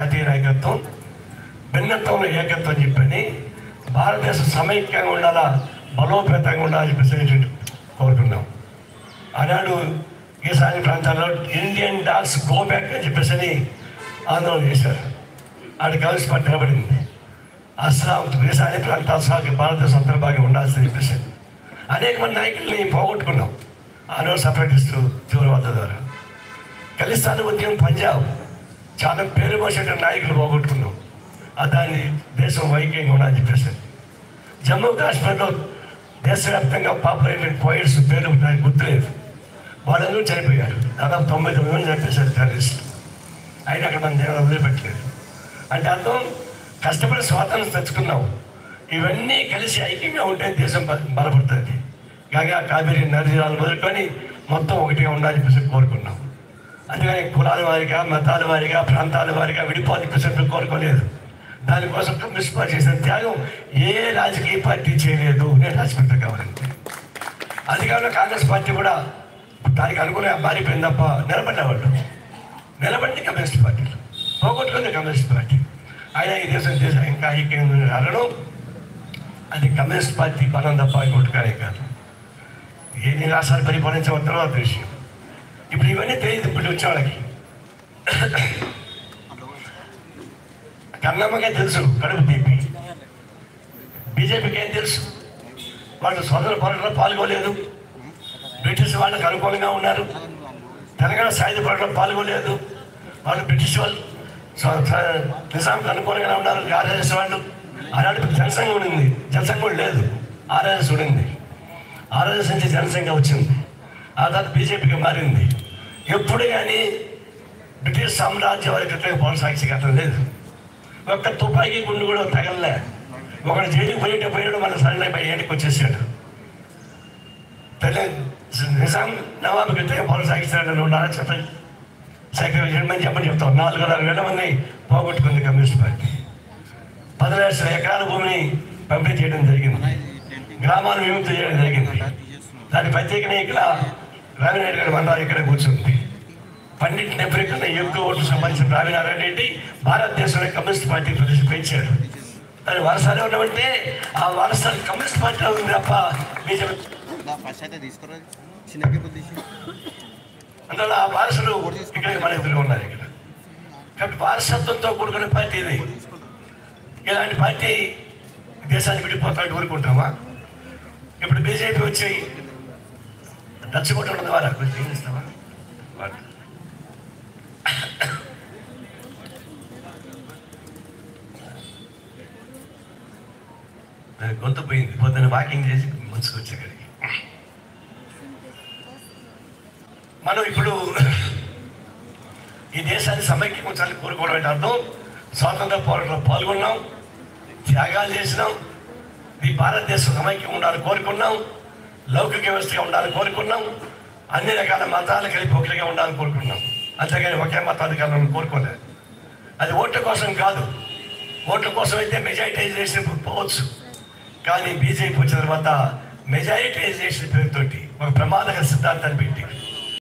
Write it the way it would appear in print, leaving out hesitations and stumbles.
జాతీయ నాయకత్వం భిన్నత్వంలో ఏకత్వం చెప్పని భారతదేశం సమైక్యంగా ఉండాలా, బలోపేతంగా ఉండాలని చెప్పేసి కోరుకున్నాం. ఆనాడు ఈశాన్య ప్రాంతాల్లో ఇండియన్ డాగ్స్ గో బ్యాక్ అని చెప్పేసి ఆందోళన చేశారు. ఆడి కమ్యూనిస్ట్ పార్టీ నిలబడింది. అస్సాం ఈశాన్య ప్రాంతాల సహా భారతదేశం అంతర్భాగంగా ఉండాల్సి చెప్పేసి అనేక మంది నాయకుల్ని పోగొట్టుకున్నాం. ఆనాడు సపరేటిస్టు తీవ్రవాద ద్వారా ఖలిస్తాన్ ఉద్యమం పంజాబ్ చాలా పేరు మోసేట నాయకులు పోగొట్టుకున్నాం. దాన్ని దేశం వైక్యంగా ఉండాలని చెప్పేసి జమ్మూ కాశ్మీర్లో దేశవ్యాప్తంగా పాపులేటెడ్ పోయిట్స్ పేరు నాకు గుర్తులేదు, వాళ్ళందరూ చనిపోయారు. దాదాపు 99 మంది చనిపేశారు టెర్రరిస్టులు. అయినా అక్కడ మన దేవాలయం వదిలిపెట్టలేదు. అంటే అర్థం కష్టపడి స్వాతంత్రం తెచ్చుకున్నాం. ఇవన్నీ కలిసి ఐక్యంగా ఉంటే దేశం బలపడుతుంది. గంగా కావేరి నదీరాలు మొదలుకొని మొత్తం ఒకటిగా ఉండాలని చెప్పేసి కోరుకున్నాం. అందుకని కులాల వారిగా, మతాల వారిగా, ప్రాంతాల వారిగా విడిపోవాలని చెప్పేసి కోరుకోలేదు. దానికోసం కమ్యూనిస్ట్ పార్టీ చేసిన త్యాగం ఏ రాజకీయ పార్టీ చేయలేదు. నేను రాజకీయ కావాలంటే అధికారంలో కాంగ్రెస్ పార్టీ కూడా దానికి అనుకూలంగా మారిపోయింది తప్ప నిలబడ్డవాళ్ళు నిలబడి కమ్యూనిస్ట్ పార్టీలు పోగొట్టుకుంది కమ్యూనిస్ట్ పార్టీ. అయినా ఈ దేశం ఇంకా ఐక్యంగా అనడం అది కమ్యూనిస్ట్ పార్టీ బలం తప్ప కొట్టుకానే కాదు. ఎన్ని రాష్ట్రాలు పరిపాలించడం తర్వాత విషయం. ఇప్పుడు ఇవన్నీ తెలియదు. ఇప్పుడు వచ్చే వాళ్ళకి కన్నమ్మకే తెలుసు కడుపు తీపి. బీజేపీకి ఏం తెలుసు? వాళ్ళు స్వతంత్ర పోరాటంలో పాల్గొలేదు. బ్రిటిష్ వాళ్ళకి అనుకూలంగా ఉన్నారు. తెలంగాణ సాయుధ పోరాటంలో పాల్గొలేదు. వాళ్ళు బ్రిటిష్ వాళ్ళు నిజాంకి అనుకూలంగా ఉన్నారు. ఆర్ఎస్ఎస్ వాళ్ళు ఆనాడు జనసంఘం ఉండింది, జనసంఘం కూడా లేదు, ఆర్ఎస్ఎస్ ఉండింది. ఆర్ఎస్ఎస్ నుంచి జనసంఘం వచ్చింది, ఆ తర్వాత బీజేపీకి మారింది. ఎప్పుడు కానీ బ్రిటిష్ సామ్రాజ్యం వారికి కొనసాగించే ఘటన లేదు. ఒక్క తుపాకీ గుండు కూడా తగలలే. ఒకటి జైలుకి పోయాడు, మన సరైన ఏటికి వచ్చేసాడు. నిజాం నవాబుకి కొనసాగించాడని ఉండాలని చెప్పండి. సెక్రటరీ జన్మని చెప్తాం. 4,6,000 మంది పోగొట్టుకుంది కమ్యూనిస్ట్ పార్టీ. 10 లక్షల ఎకరాల భూమిని పంపిణీ చేయడం జరిగింది. గ్రామాలను విముక్తి చేయడం జరిగింది. దాని ప్రత్యేకంగా ఇక్కడ రావినాయుడు గారి మండలం ఇక్కడ కూర్చుంది. పండిట్ నెహ్రూ కన్నా ఎక్కువ ఓట్లు సంబంధించిన రావినారాయణ రెడ్డి భారతదేశంలో కమ్యూనిస్ట్ పార్టీ పెంచాడు. దాని వారసాలు ఉండమంటే ఆ వారసాలు కమ్యూనిస్ట్ పార్టీలో ఉంది తప్ప బీజేపీ అందువల్ల ఆ వారసులు ఇక్కడ మన ఎదురుగా ఉన్నారు. ఇక్కడ కాబట్టి వారసత్వంతో కూడుకునే పార్టీ ఇది. ఇలాంటి పార్టీ దేశాన్ని విడిపోతాడు ఊరుకుంటామా? ఇప్పుడు బీజేపీ వచ్చి దచ్చగొట్టడం ద్వారా కొంచెం ఏం ఇస్తామా? గొంతు పోయింది. పొద్దున్న వాకింగ్ చేసి మంచిగా వచ్చేక్కడికి. మనం ఇప్పుడు ఈ దేశాన్ని సమైక్యం కోరుకోవడం అంటే అర్థం స్వాతంత్ర పోరాటంలో పాల్గొన్నాం, త్యాగాలు చేసినాం. ఈ భారతదేశం సమైక్యం ఉండాలని కోరుకున్నాం, లౌకిక వ్యవస్థగా ఉండాలని కోరుకున్నాం, అన్ని రకాల మతాలు కలిపి ఒకరిగా ఉండాలని కోరుకున్నాం. అంతేగాని ఒకే మతాధికారులను కోరుకోలేదు. అది ఓట్ల కోసం కాదు. ఓట్ల కోసం అయితే మెజారిటైజేషన్ పోవచ్చు. కానీ బీజేపీ వచ్చిన తర్వాత మెజారిటైజేషన్ పేరుతోటి ఒక ప్రమాదకర సిద్ధాంతాన్ని పెట్టి